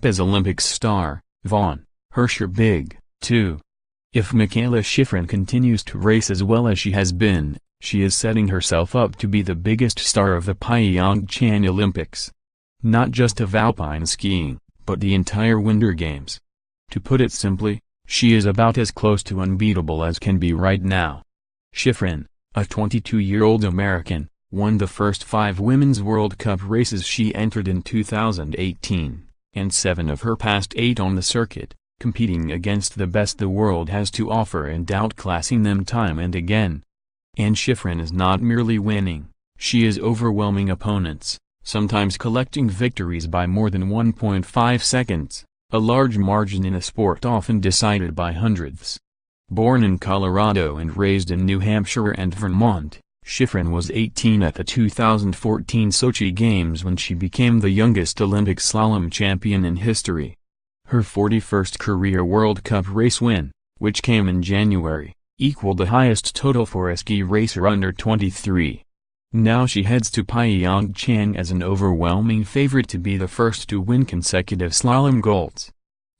as Olympics star, Vonn, Hirscher big, too. If Mikaela Shiffrin continues to race as well as she has been, she is setting herself up to be the biggest star of the Pyeongchang Olympics. Not just of alpine skiing, but the entire Winter Games. To put it simply, she is about as close to unbeatable as can be right now. Shiffrin, a 22-year-old American, won the first 5 Women's World Cup races she entered in 2018, and 7 of her past 8 on the circuit, competing against the best the world has to offer and outclassing them time and again. And Shiffrin is not merely winning, she is overwhelming opponents, sometimes collecting victories by more than 1.5 seconds, a large margin in a sport often decided by hundredths. Born in Colorado and raised in New Hampshire and Vermont, Shiffrin was 18 at the 2014 Sochi Games when she became the youngest Olympic slalom champion in history. Her 41st career World Cup race win, which came in January, equaled the highest total for a ski racer under 23. Now she heads to Pyeongchang as an overwhelming favorite to be the first to win consecutive slalom golds.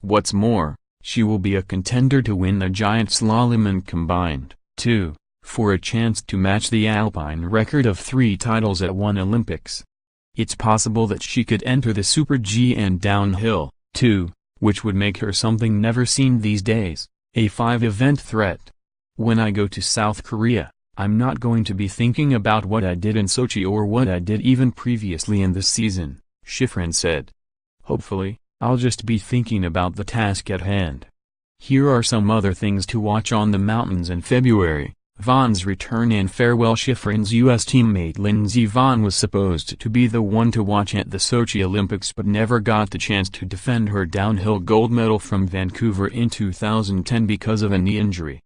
What's more, she will be a contender to win the giant slalom and combined, too, for a chance to match the Alpine record of 3 titles at one Olympics. It's possible that she could enter the Super G and downhill, too, which would make her something never seen these days, a 5-event threat. When I go to South Korea, I'm not going to be thinking about what I did in Sochi or what I did even previously in the season, Shiffrin said. Hopefully, I'll just be thinking about the task at hand. Here are some other things to watch on the mountains in February. Vonn's return and farewell. Shiffrin's U.S. teammate Lindsey Vonn was supposed to be the one to watch at the Sochi Olympics but never got the chance to defend her downhill gold medal from Vancouver in 2010 because of a knee injury.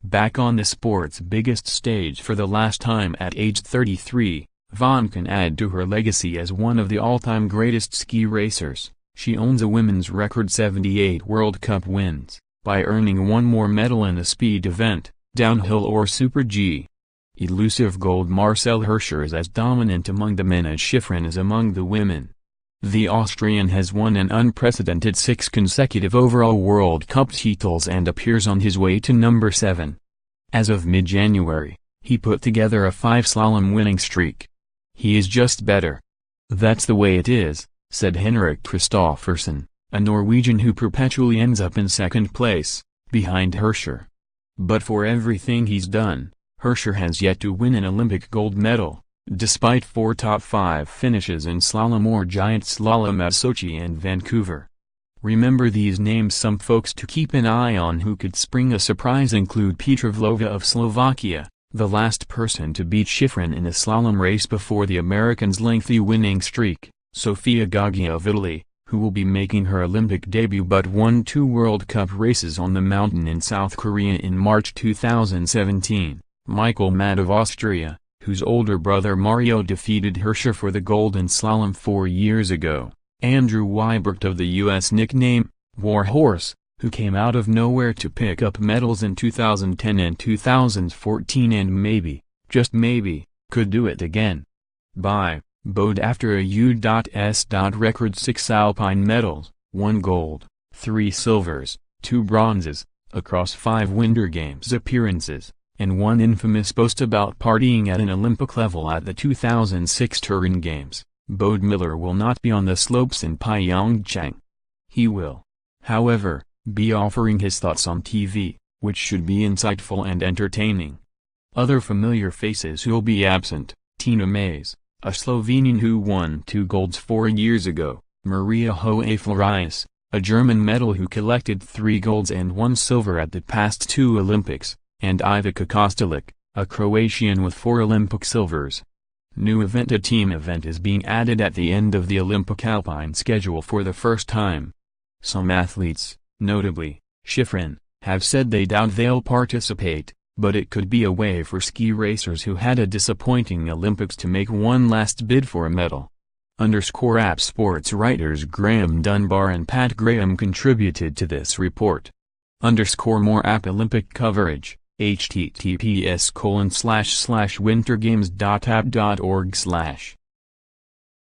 Back on the sport's biggest stage for the last time at age 33, Vonn can add to her legacy as one of the all-time greatest ski racers. She owns a women's record 78 World Cup wins, by earning one more medal in a speed event, downhill or Super G. Elusive gold. Marcel Hirscher is as dominant among the men as Shiffrin is among the women. The Austrian has won an unprecedented 6 consecutive overall World Cup titles and appears on his way to number 7. As of mid-January, he put together a 5 slalom winning streak. He is just better. That's the way it is, said Henrik Kristoffersen, a Norwegian who perpetually ends up in second place, behind Hirscher. But for everything he's done, Hirscher has yet to win an Olympic gold medal, despite 4 top 5 finishes in slalom or giant slalom at Sochi and Vancouver. Remember these names. Some folks to keep an eye on who could spring a surprise include Petra Vlhova of Slovakia, the last person to beat Shiffrin in a slalom race before the American's lengthy winning streak, Sofia Gaggi of Italy, who will be making her Olympic debut but won 2 World Cup races on the mountain in South Korea in March 2017, Michael Matt of Austria, whose older brother Mario defeated Hirscher for the gold in slalom 4 years ago, Andrew Wybert of the U.S. nickname, Warhorse, who came out of nowhere to pick up medals in 2010 and 2014 and maybe, just maybe, could do it again. Bye. Bode after a U.S. record 6 Alpine medals, 1 gold, 3 silvers, 2 bronzes, across 5 Winter Games appearances, and 1 infamous boast about partying at an Olympic level at the 2006 Turin Games, Bode Miller will not be on the slopes in Pyeongchang. He will, however, be offering his thoughts on TV, which should be insightful and entertaining. Other familiar faces who'll be absent: Tina Mays, a Slovenian who won 2 golds 4 years ago, Maria Hoe Flores, a German medal who collected 3 golds and 1 silver at the past 2 Olympics, and Ivica Kostelic, a Croatian with 4 Olympic silvers. New event: a team event is being added at the end of the Olympic Alpine schedule for the first time. Some athletes, notably Shiffrin, have said they doubt they'll participate, but it could be a way for ski racers who had a disappointing Olympics to make one last bid for a medal. _app sports writers Graham Dunbar and Pat Graham contributed to this report. _more app Olympic coverage, https://wintergames.app.org/